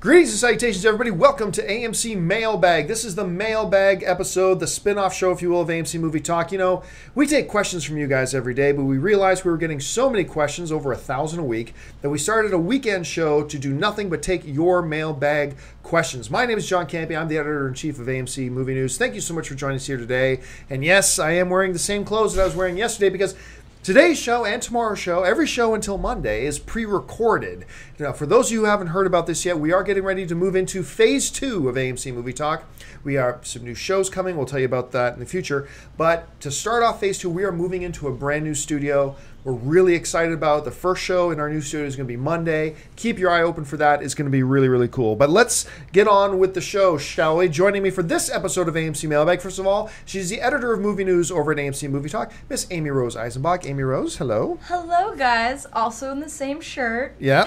Greetings and salutations, everybody. Welcome to AMC Mail Bag. This is the Mailbag episode, the spin-off show, if you will, of AMC Movie Talk. You know, we take questions from you guys every day, but we realized we were getting so many questions, over 1,000 a week, that we started a weekend show to do nothing but take your mailbag questions. My name is John Campy. I'm the editor-in-chief of AMC Movie News. Thank you so much for joining us here today. And yes, I am wearing the same clothes that I was wearing yesterday because today's show and tomorrow's show, every show until Monday, is pre-recorded. Now, for those of you who haven't heard about this yet, we are getting ready to move into Phase 2 of AMC Movie Talk. We have some new shows coming. We'll tell you about that in the future. But to start off Phase 2, we are moving into a brand new studio. We're really excited about it. The first show in our new studio is going to be Monday. Keep your eye open for that. It's going to be really, really cool. But let's get on with the show, shall we? Joining me for this episode of AMC Mailbag, first of all, she's the editor of movie news over at AMC Movie Talk, Miss Amy Rose Eisenbach. Amy Rose, hello. Hello, guys. Also in the same shirt. Yeah.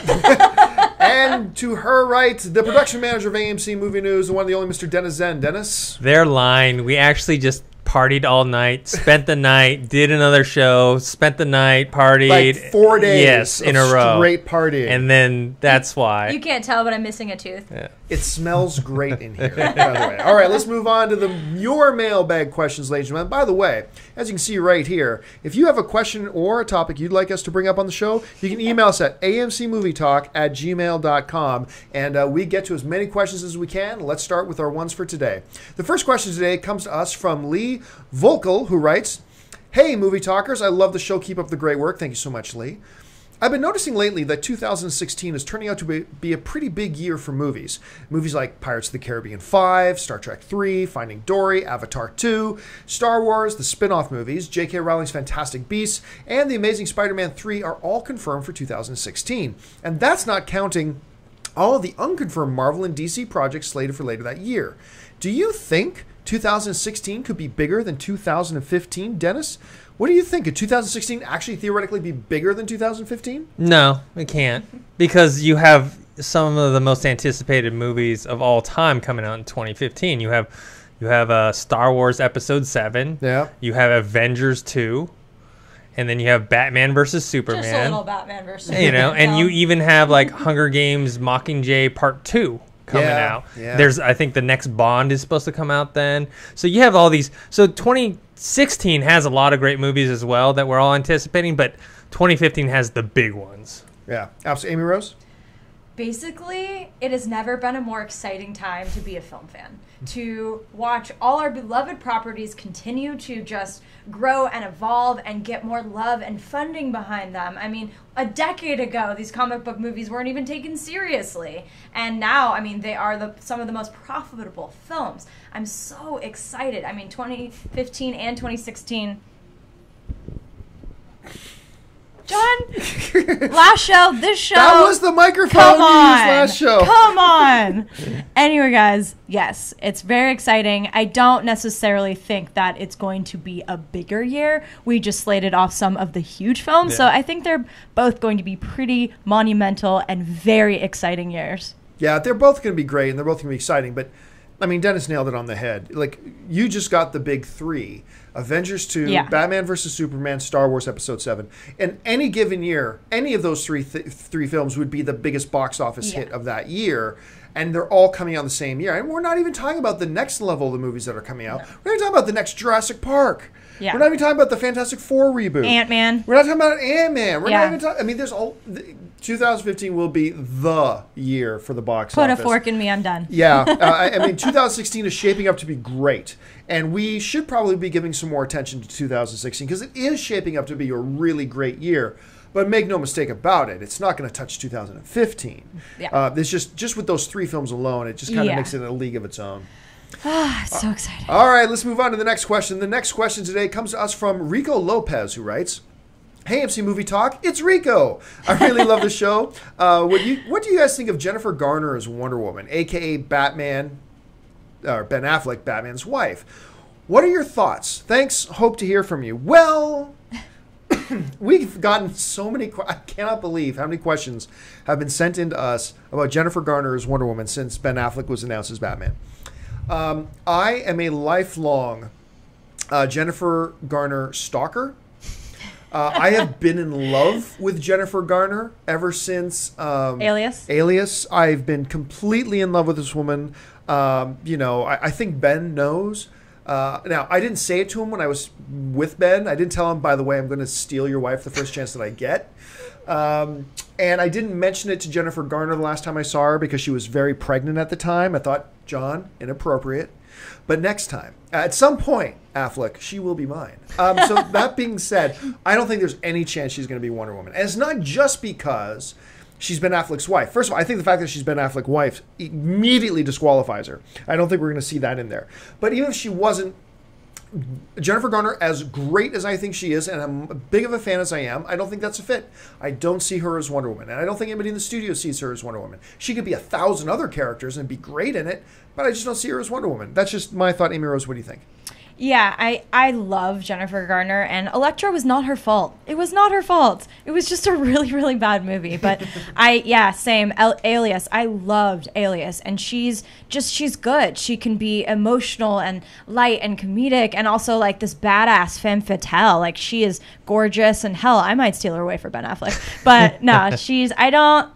And to her right, the production manager of AMC Movie News, the one and the only Mr. Dennis Zen. Dennis? They're lying. We actually just partied all night, spent the night, did another show, spent the night, partied. Like 4 days yes, in a row. Straight partying. And then that's why. You can't tell, but I'm missing a tooth. Yeah. It smells great in here, by the way. All right, let's move on to your mailbag questions, ladies and gentlemen. By the way, as you can see right here, if you have a question or a topic you'd like us to bring up on the show, you can email us at amcmovietalk@gmail.com, and we get to as many questions as we can. Let's start with our ones for today. The first question today comes to us from Lee Voelkel, who writes, "Hey, movie talkers, I love the show. Keep up the great work." Thank you so much, Lee. I've been noticing lately that 2016 is turning out to be a pretty big year for movies. Movies like Pirates of the Caribbean 5, Star Trek 3, Finding Dory, Avatar 2, Star Wars, the spin-off movies, J.K. Rowling's Fantastic Beasts, and The Amazing Spider-Man 3 are all confirmed for 2016. And that's not counting all of the unconfirmed Marvel and DC projects slated for later that year. Do you think 2016 could be bigger than 2015, Dennis? What do you think? Could 2016 actually theoretically be bigger than 2015? No, it can't. Because you have some of the most anticipated movies of all time coming out in 2015. You have Star Wars Episode 7. Yeah. You have Avengers 2. And then you have Batman versus Superman. Just a little Batman versus Superman. You know, and you even have like Hunger Games Mockingjay Part 2 coming out. Yeah. There's, I think the next Bond is supposed to come out then. So you have all these. So 2016 has a lot of great movies as well that we're all anticipating, but 2015 has the big ones. Yeah. Absolutely. Amy Rose? Basically, it has never been a more exciting time to be a film fan. To watch all our beloved properties continue to just grow and evolve and get more love and funding behind them. I mean, a decade ago, these comic book movies weren't even taken seriously. And now, I mean, they are some of the most profitable films. I'm so excited. I mean, 2015 and 2016... John, last show, this show. That was the microphone come you on, used last show. Come on. Anyway, guys, yes, it's very exciting. I don't necessarily think that it's going to be a bigger year. We just slated off some of the huge films, so I think they're both going to be pretty monumental and very exciting years. Yeah, they're both going to be great, and they're both going to be exciting, but I mean, Dennis nailed it on the head. Like, you just got the big three. Avengers 2, Batman vs. Superman, Star Wars Episode 7. In any given year, any of those three films would be the biggest box office hit of that year. And they're all coming out in the same year. And we're not even talking about the next level of the movies that are coming out. No. We're not even talking about the next Jurassic Park. Yeah. We're not even talking about the Fantastic Four reboot. Ant-Man. We're not talking about Ant-Man. We're not even talking... I mean, there's all... 2015 will be the year for the box office. Put a fork in me, I'm done. Yeah. I mean, 2016 is shaping up to be great. And we should probably be giving some more attention to 2016 because it is shaping up to be a really great year. But make no mistake about it, it's not going to touch 2015. Yeah. There's just with those three films alone, it just kind of makes it in a league of its own. So exciting. All right, let's move on to the next question. The next question today comes to us from Rico Lopez, who writes, "Hey, MC Movie Talk, it's Rico. I really love the show. What do you guys think of Jennifer Garner as Wonder Woman, a.k.a. Batman, or Ben Affleck, Batman's wife? What are your thoughts? Thanks. Hope to hear from you." Well... We've gotten so many... I cannot believe how many questions have been sent in to us about Jennifer Garner as Wonder Woman since Ben Affleck was announced as Batman. I am a lifelong Jennifer Garner stalker. I have been in love with Jennifer Garner ever since Alias. Alias. I've been completely in love with this woman. I think Ben knows. Now, I didn't say it to him when I was with Ben. I didn't tell him, by the way, I'm going to steal your wife the first chance that I get. And I didn't mention it to Jennifer Garner the last time I saw her because she was very pregnant at the time. I thought, John, inappropriate. But next time, at some point, Affleck, she will be mine. So that being said, I don't think there's any chance she's going to be Wonder Woman. And it's not just because she's Ben Affleck's wife. First of all, I think the fact that she's Ben Affleck's wife immediately disqualifies her. I don't think we're going to see that in there. But even if she wasn't, Jennifer Garner, as great as I think she is, and I'm as big of a fan as I am, I don't think that's a fit. I don't see her as Wonder Woman. And I don't think anybody in the studio sees her as Wonder Woman. She could be 1,000 other characters and be great in it, but I just don't see her as Wonder Woman. That's just my thought. Amy Rose, what do you think? Yeah, I love Jennifer Garner, and Elektra was not her fault. It was not her fault. It was just a really, really bad movie. But same. Alias. I loved Alias, and she's good. She can be emotional and light and comedic, and also like this badass femme fatale. Like, she is gorgeous, and hell, I might steal her away for Ben Affleck. But no,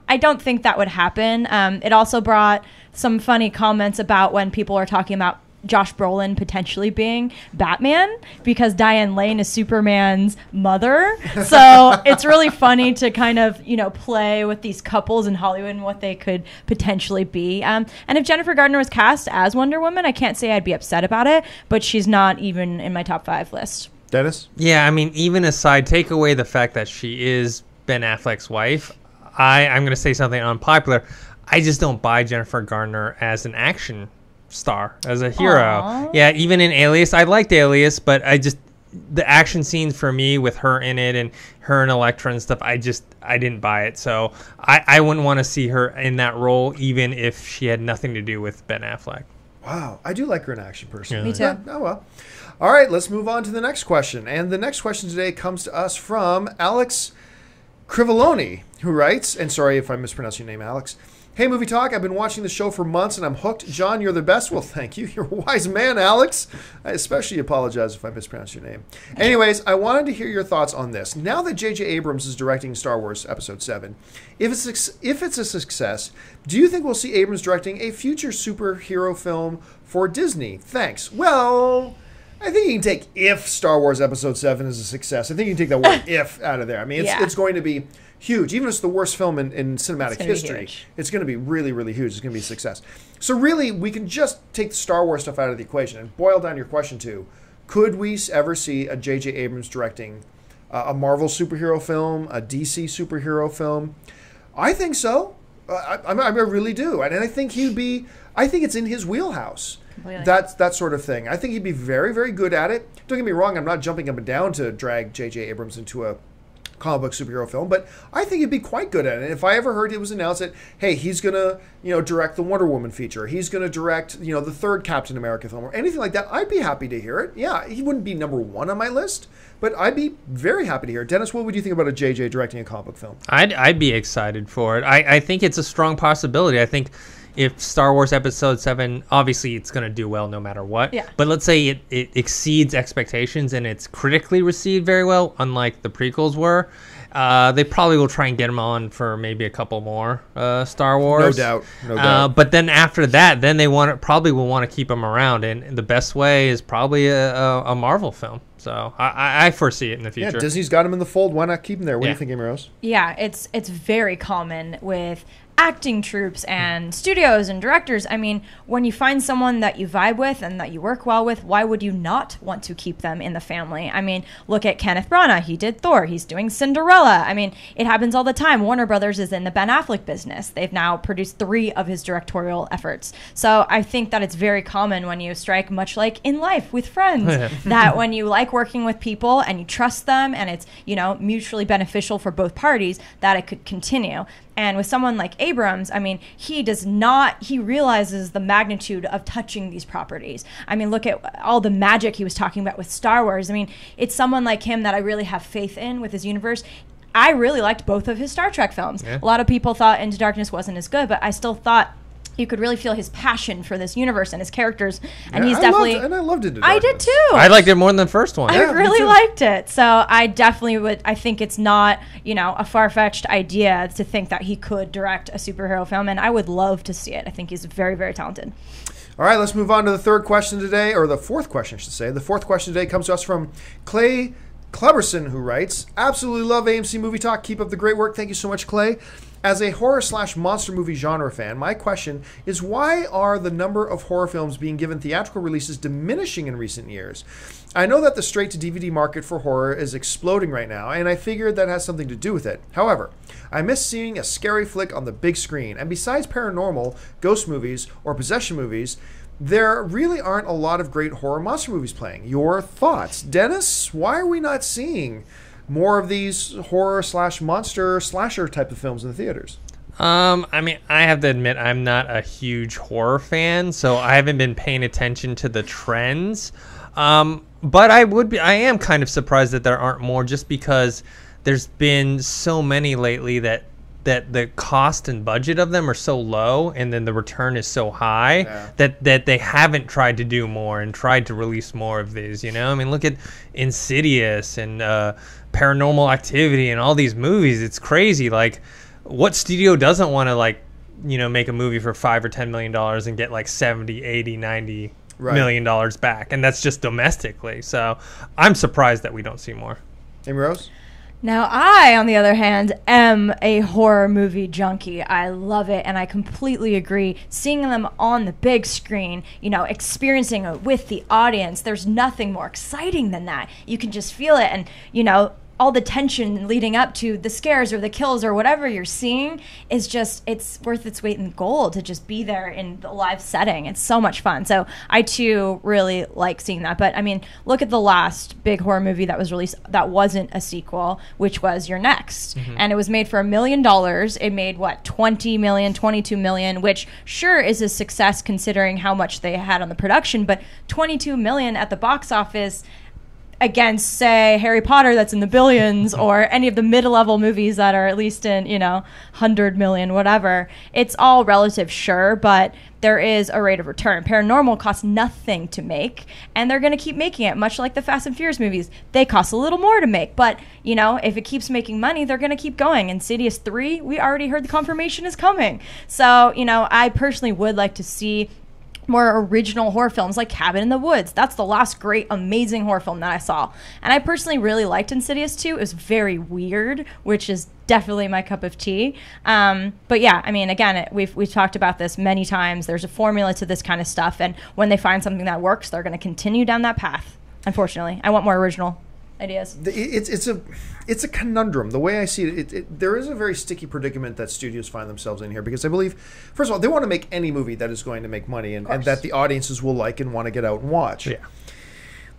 I don't think that would happen. It also brought some funny comments about when people are talking about Josh Brolin potentially being Batman, because Diane Lane is Superman's mother. So it's really funny to kind of, play with these couples in Hollywood and what they could potentially be. And if Jennifer Garner was cast as Wonder Woman, I can't say I'd be upset about it, but she's not even in my top 5 list. Dennis? Yeah, I mean, even aside, take away the fact that she is Ben Affleck's wife, I'm going to say something unpopular. I just don't buy Jennifer Garner as an action star, as a hero. Aww. Yeah, even in Alias, I liked Alias, but the action scenes for me with her in it and her and Elektra and stuff, I didn't buy it. So I wouldn't want to see her in that role, even if she had nothing to do with Ben Affleck. Wow, I do like her in action personally. Me too. Yeah, oh well. All right, let's move on to the next question. And the next question today comes to us from Alex Crivoloni, who writes, and sorry if I mispronounced your name, Alex. Hey, Movie Talk, I've been watching the show for months and I'm hooked. John, you're the best. Well, thank you. You're a wise man, Alex. I especially apologize if I mispronounced your name. Anyways, I wanted to hear your thoughts on this. Now that J.J. Abrams is directing Star Wars Episode 7, if it's a success, do you think we'll see Abrams directing a future superhero film for Disney? Thanks. Well, I think you can take if Star Wars Episode 7 is a success. I think you can take that word if out of there. I mean, it's going to be huge. Even if it's the worst film in cinematic history, it's going to be really, really huge. It's going to be a success. So really, we can just take the Star Wars stuff out of the equation and boil down your question to, could we ever see a J.J. Abrams directing a Marvel superhero film, a DC superhero film? I think so. I really do. And I think I think it's in his wheelhouse. Completely. That sort of thing. I think he'd be very, very good at it. Don't get me wrong, I'm not jumping up and down to drag J.J. Abrams into a comic book superhero film, but I think he'd be quite good at it. And if I ever heard it was announced that, hey, he's gonna, direct the Wonder Woman feature, he's gonna direct, the third Captain America film or anything like that, I'd be happy to hear it. Yeah, he wouldn't be number 1 on my list, but I'd be very happy to hear it. Dennis, what would you think about a JJ directing a comic book film? I'd be excited for it. I think it's a strong possibility. I think if Star Wars Episode 7, obviously it's going to do well no matter what. Yeah. But let's say it exceeds expectations and it's critically received very well, unlike the prequels were. They probably will try and get him on for maybe a couple more Star Wars. No doubt. But then after that, then they probably will want to keep him around. And the best way is probably a Marvel film. So I foresee it in the future. Yeah, Disney's got him in the fold. Why not keep him there? What do you think, Amy Rose? Yeah, it's very common with acting troupes and studios and directors. I mean, when you find someone that you vibe with and that you work well with, why would you not want to keep them in the family? I mean, look at Kenneth Branagh. He did Thor. He's doing Cinderella. I mean, it happens all the time. Warner Brothers is in the Ben Affleck business. They've now produced 3 of his directorial efforts. So I think that it's very common when you strike, much like in life with friends, that when you like working with people and you trust them and it's, mutually beneficial for both parties, that it could continue. And with someone like Abrams, I mean, he realizes the magnitude of touching these properties. I mean, look at all the magic he was talking about with Star Wars. I mean, it's someone like him that I really have faith in with his universe. I really liked both of his Star Trek films. Yeah. A lot of people thought Into Darkness wasn't as good, but I still thought you could really feel his passion for this universe and his characters, and Yeah, he's definitely. I loved Into I Darkness. did too. I liked it more than the first one. I Yeah, me really too. liked it. So I definitely would. I think it's not, a far-fetched idea to think that he could direct a superhero film, and I would love to see it. I think he's very, very talented. All right, let's move on to the third question today, or the fourth question, I should say. The fourth question today comes to us from Clay Cleberson, who writes, absolutely love AMC Movie Talk. Keep up the great work. Thank you so much, Clay. As a horror/monster movie genre fan, my question is, why are the number of horror films being given theatrical releases diminishing in recent years? I know that the straight-to-DVD market for horror is exploding right now, and I figured that has something to do with it. However, I miss seeing a scary flick on the big screen, and besides paranormal, ghost movies, or possession movies, there really aren't a lot of great horror monster movies playing. Your thoughts? Dennis, why are we not seeing more of these horror/monster slasher type of films in the theaters? I mean, I have to admit, I'm not a huge horror fan, so I haven't been paying attention to the trends. But I am kind of surprised that there aren't more, just because there's been so many lately that the cost and budget of them are so low, and then the return is so high that they haven't tried to do more and tried to release more of these. I mean, look at Insidious and Paranormal Activity and all these movies. It's crazy. Like, what studio doesn't want to make a movie for $5 or $10 million and get like 70, 80, 90 million dollars back? And that's just domestically. So I'm surprised that we don't see more. Amy Rose? Now, I, on the other hand, am a horror movie junkie. I love it, and I completely agree. Seeing them on the big screen, experiencing it with the audience, there's nothing more exciting than that. You can just feel it, and, all the tension leading up to the scares or the kills or whatever you're seeing is just, it's worth its weight in gold to just be there in the live setting. It's so much fun. So I too really like seeing that. But I mean, look at the last big horror movie that was released that wasn't a sequel, which was You're Next. Mm-hmm. And it was made for $1 million. It made what, 20 million, 22 million, which sure is a success considering how much they had on the production, but 22 million at the box office against, say, Harry Potter that's in the billions, or any of the mid-level movies that are at least in, 100 million, whatever. It's all relative, sure, but there is a rate of return. Paranormal costs nothing to make, and they're going to keep making it, much like the Fast and Furious movies. They cost a little more to make, but, if it keeps making money, they're going to keep going. Insidious 3, we already heard the confirmation is coming. So, I personally would like to see more original horror films like Cabin in the Woods. That's the last great, amazing horror film that I saw. And I personally really liked Insidious 2. It was very weird, which is definitely my cup of tea. But yeah, I mean, again, we've talked about this many times. There's a formula to this kind of stuff. And when they find something that works, they're going to continue down that path. Unfortunately, I want more original ideas. It's a conundrum. The way I see it, there is a very sticky predicament that studios find themselves in here, because I believe, first of all, they want to make any movie that is going to make money and that the audiences will like and want to get out and watch. Yeah.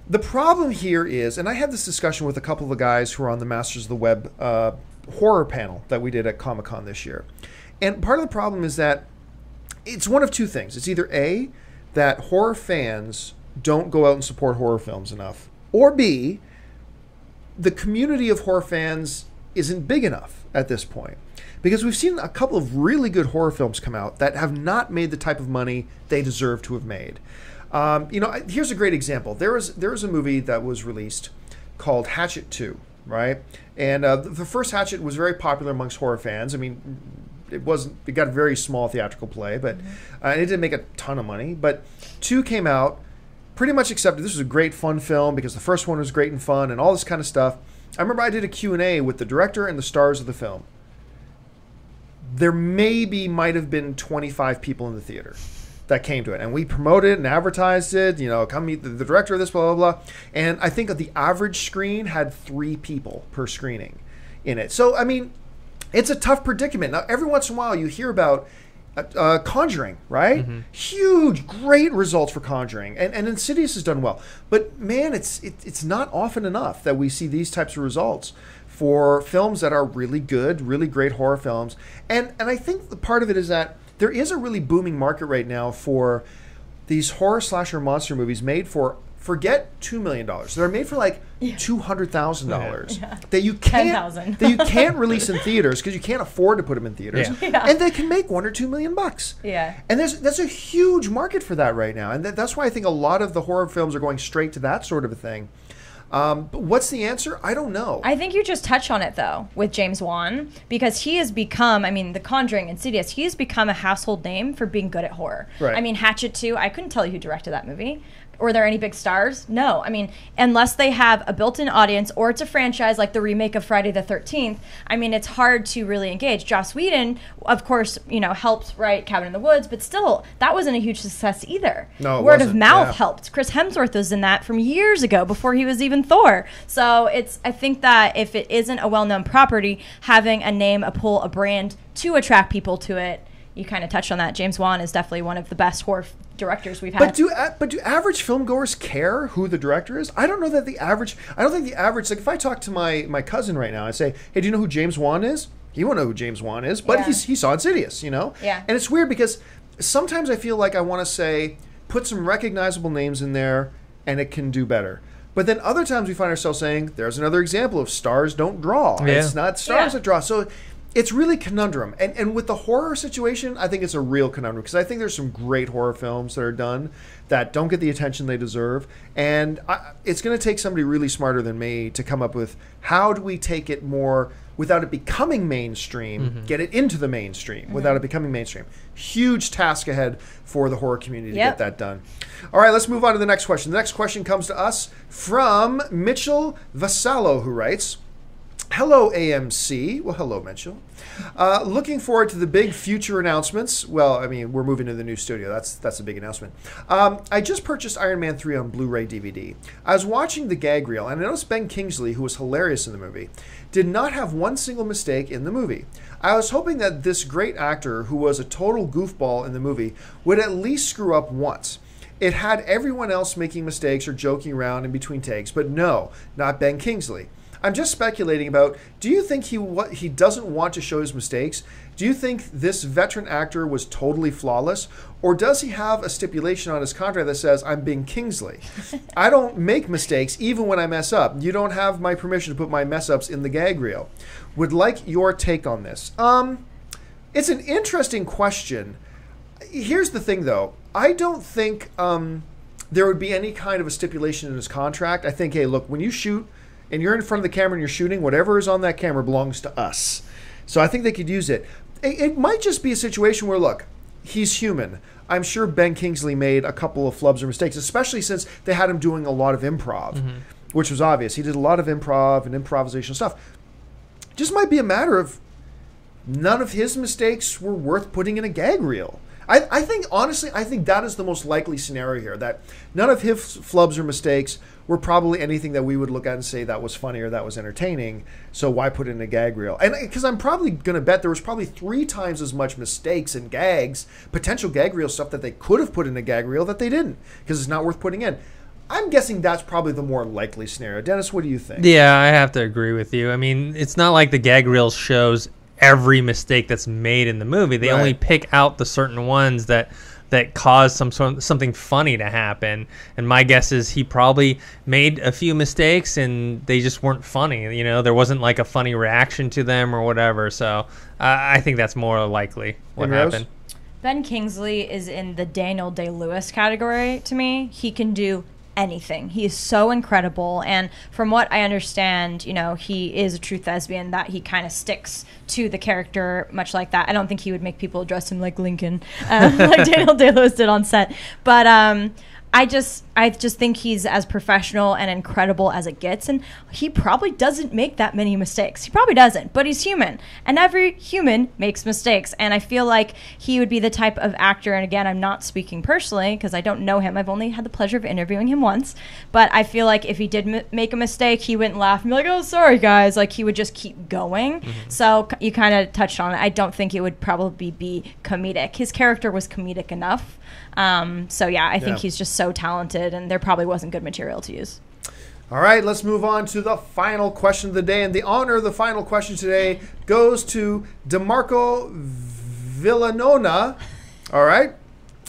The problem here is, and I had this discussion with a couple of the guys who are on the Masters of the Web horror panel that we did at Comic-Con this year. And part of the problem is that it's one of two things. It's either A, that horror fans don't go out and support horror films enough, or B, the community of horror fans isn't big enough at this point. Because we've seen a couple of really good horror films come out that have not made the type of money they deserve to have made. Here's a great example. There was a movie that was released called Hatchet 2, right? And the first Hatchet was very popular amongst horror fans. I mean, it got a very small theatrical play, but it didn't make a ton of money. But 2 came out, pretty much accepted. This was a great, fun film because the first one was great and fun and all this kind of stuff. I remember I did a Q&A with the director and the stars of the film. There might have been 25 people in the theater that came to it. And we promoted it and advertised it, come meet the director of this, blah, blah, blah. And I think that the average screen had 3 people per screening in it. So, I mean, it's a tough predicament. Now, every once in a while you hear about Conjuring, right? Mm-hmm. Huge, great results for Conjuring, and Insidious has done well. But man, it's not often enough that we see these types of results for films that are really good, really great horror films. And I think the part of it is that there is a really booming market right now for these horror slasher monster movies made for forget $2 million. They're made for like $200,000 Yeah. that you can't 10,000. that you can't release in theaters because you can't afford to put them in theaters, Yeah. and they can make $1 or $2 million bucks. Yeah. And that's a huge market for that right now, and that's why I think a lot of the horror films are going straight to that sort of a thing. But what's the answer? I don't know. I think you just touch on it, though, with James Wan, because he has become, I mean, The Conjuring, Insidious, he has become a household name for being good at horror. Right. I mean, Hatchet 2, I couldn't tell you who directed that movie. Were there any big stars? No. I mean, unless they have a built-in audience or it's a franchise like the remake of Friday the 13th, I mean, it's hard to really engage. Joss Whedon, of course, helped write Cabin in the Woods, but still, that wasn't a huge success either. No, it Word of wasn't. mouth Yeah. helped. Chris Hemsworth was in that from years ago before he was even Thor. So I think that if it isn't a well-known property, having a name, a pull, a brand to attract people to it, you kind of touched on that. James Wan is definitely one of the best horror directors we've had. But do average filmgoers care who the director is? I don't know that I don't think the average, like if I talk to my cousin right now and say, hey, do you know who James Wan is? He won't know who James Wan is, but Yeah. he saw Insidious, Yeah. And it's weird because sometimes I feel like I want to say, put some recognizable names in there and it can do better. But then other times we find ourselves saying, there's another example of stars don't draw. Yeah. It's not stars Yeah. that draw. So it's really conundrum. And with the horror situation, I think it's a real conundrum because I think there's some great horror films that are done that don't get the attention they deserve. And it's going to take somebody really smarter than me to come up with how do we take it more without it becoming mainstream, get it into the mainstream without it becoming mainstream. Huge task ahead for the horror community to get that done. All right, let's move on to the next question. The next question comes to us from Mitchell Vasallo, who writes, hello, AMC. Well, hello, Mitchell. Looking forward to the big future announcements. Well, I mean, we're moving to the new studio. That's a big announcement. I just purchased Iron Man 3 on Blu-ray DVD. I was watching the gag reel, and I noticed Ben Kingsley, who was hilarious in the movie, did not have one single mistake in the movie. I was hoping that this great actor, who was a total goofball in the movie, would at least screw up once. It had everyone else making mistakes or joking around in between takes, but no, not Ben Kingsley. I'm just speculating about, do you think he doesn't want to show his mistakes? Do you think this veteran actor was totally flawless? Or does he have a stipulation on his contract that says, I'm Ben Kingsley? I don't make mistakes even when I mess up. You don't have my permission to put my mess-ups in the gag reel. Would like your take on this. It's an interesting question. Here's the thing, though. I don't think there would be any kind of a stipulation in his contract. I think, hey, look, when you shoot, and you're in front of the camera and you're shooting, whatever is on that camera belongs to us. So I think they could use it. It might just be a situation where, look, he's human. I'm sure Ben Kingsley made a couple of flubs or mistakes, especially since they had him doing a lot of improv, which was obvious. He did a lot of improv and improvisational stuff. Just might be a matter of none of his mistakes were worth putting in a gag reel. I think, honestly, I think that is the most likely scenario here, that none of his flubs or mistakes were probably anything that we would look at and say that was funny or that was entertaining, so why put it in a gag reel? And because I'm probably going to bet there was probably 3 times as much mistakes and gags, potential gag reel stuff that they could have put in a gag reel that they didn't, because it's not worth putting in. I'm guessing that's probably the more likely scenario. Dennis, what do you think? Yeah, I have to agree with you. I mean, it's not like the gag reel shows every mistake that's made in the movie. They only pick out the certain ones that cause something funny to happen. And my guess is he probably made a few mistakes and they just weren't funny. There wasn't like a funny reaction to them or whatever. So I think that's more likely what happened. Ben Kingsley is in the Daniel Day-Lewis category to me. He can do anything. He is so incredible, and from what I understand, he is a true thespian, that he kind of sticks to the character much like that. I don't think he would make people dress him like Lincoln, like Daniel Day-Lewis did on set. But I just think he's as professional and incredible as it gets, and he probably doesn't make that many mistakes. He probably doesn't, but he's human, and every human makes mistakes. And I feel like he would be the type of actor, and again, I'm not speaking personally because I don't know him. I've only had the pleasure of interviewing him once, but I feel like if he did make a mistake, he wouldn't laugh and be like, "Oh, sorry, guys." Like, he would just keep going. So you kind of touched on it. I don't think it would probably be comedic. His character was comedic enough. So yeah, I think he's just so talented, and there probably wasn't good material to use. All right, let's move on to the final question of the day. And the honor of the final question today goes to DeMarco Villanona. All right.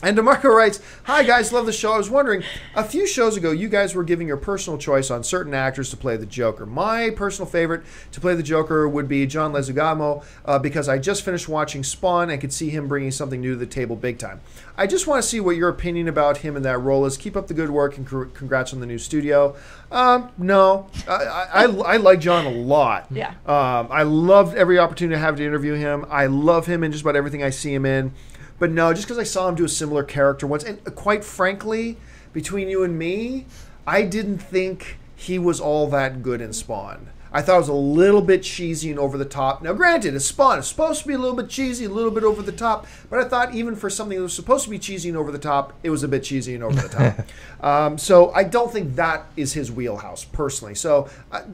And DeMarco writes, "Hi guys, love the show. I was wondering, a few shows ago, you guys were giving your personal choice on certain actors to play the Joker. My personal favorite to play the Joker would be John Leguizamo because I just finished watching Spawn and could see him bringing something new to the table big time. I just want to see what your opinion about him in that role is. Keep up the good work and congrats on the new studio." No, I like John a lot. Yeah. I loved every opportunity I have to interview him. I love him in just about everything I see him in. But no, just because I saw him do a similar character once, and quite frankly, between you and me, I didn't think he was all that good in Spawn. I thought it was a little bit cheesy and over the top. Now, granted, it's Spawn. It's supposed to be a little bit cheesy, a little bit over the top. But I thought even for something that was supposed to be cheesy and over the top, it was a bit cheesy and over the top. So I don't think that is his wheelhouse, personally. So,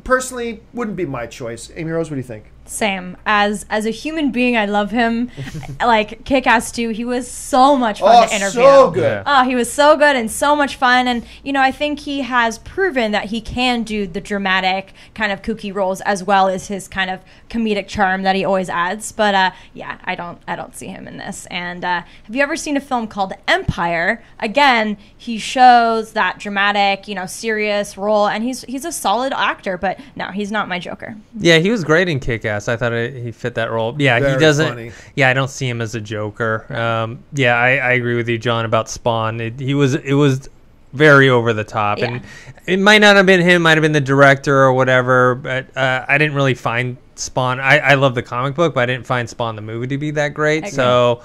personally, wouldn't be my choice. Amy Rose, what do you think? Same. As a human being, I love him. Like Kick-Ass 2, he was so much fun to interview. So good. Oh, he was so good and so much fun. And, you know, I think he has proven that he can do the dramatic kind of kooky roles as well as his kind of comedic charm that he always adds. But, yeah, I don't see him in this. And have you ever seen a film called Empire? Again, he shows that dramatic, you know, serious role. And he's a solid actor. But, no, he's not my Joker. Yeah, he was great in Kick-Ass. I thought he fit that role. Yeah, Very he doesn't. funny. Yeah, I don't see him as a Joker. Yeah, I agree with you, John, about Spawn. It was very over the top, Yeah. and it might not have been him. Might have been the director or whatever. But I didn't really find Spawn. I love the comic book, but I didn't find Spawn the movie to be that great. So,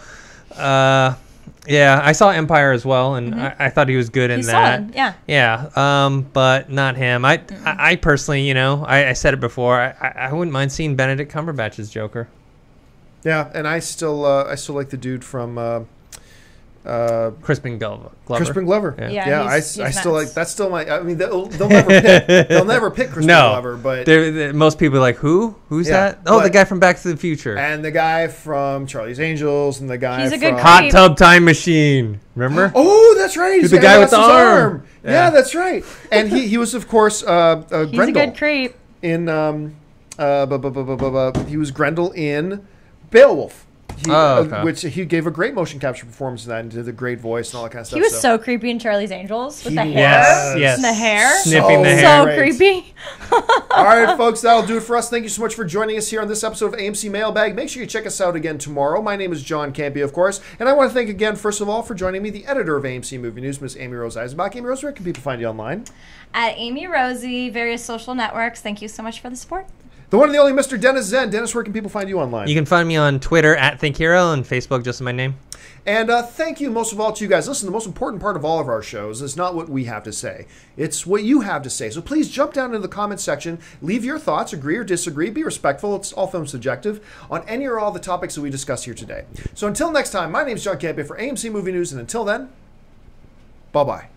yeah, I saw Empire as well, and I thought he was good in He's that. solid, yeah. Yeah, but not him. I personally, you know, I said it before. I wouldn't mind seeing Benedict Cumberbatch's Joker. Yeah, and I still like the dude from Crispin Glover. Crispin Glover. Yeah, I he's still nuts. like. That's still my. I mean, they'll never pick Crispin Glover, but most people are like, who's Yeah, that? Oh, the but- guy from Back to the Future. and the guy from Charlie's Angels, and the guy He's a from good Hot Tub Time Machine. Remember? Oh, that's right. He's the guy with the lost his arm. Yeah. Yeah. That's right. And he was of course He's a Grendel good creep. in he was Grendel in Beowulf. Okay. Which he gave a great motion capture performance in that and did a great voice and all that kind of stuff. He was so creepy in Charlie's Angels with the He hair. was. Yes. And the hair. Sniffing the So hair. So great. creepy. All right, folks, that'll do it for us. Thank you so much for joining us here on this episode of AMC Mailbag. Make sure you check us out again tomorrow. My name is John Campy, of course, and I want to thank again, first of all, for joining me, the editor of AMC Movie News, Miss Amy Rose Eisenbach. Amy Rose, where can people find you online? At Amy Rosie, various social networks. Thank you so much for the support. The one and the only Mr. Dennis Zen. Dennis, where can people find you online? You can find me on Twitter at ThinkHero and Facebook, just my name. And thank you most of all to you guys. Listen, the most important part of all of our shows is not what we have to say. It's what you have to say. So please jump down into the comments section. Leave your thoughts, agree or disagree. Be respectful. It's all film subjective on any or all the topics that we discuss here today. So until next time, my name is John Campy for AMC Movie News. And until then, bye-bye.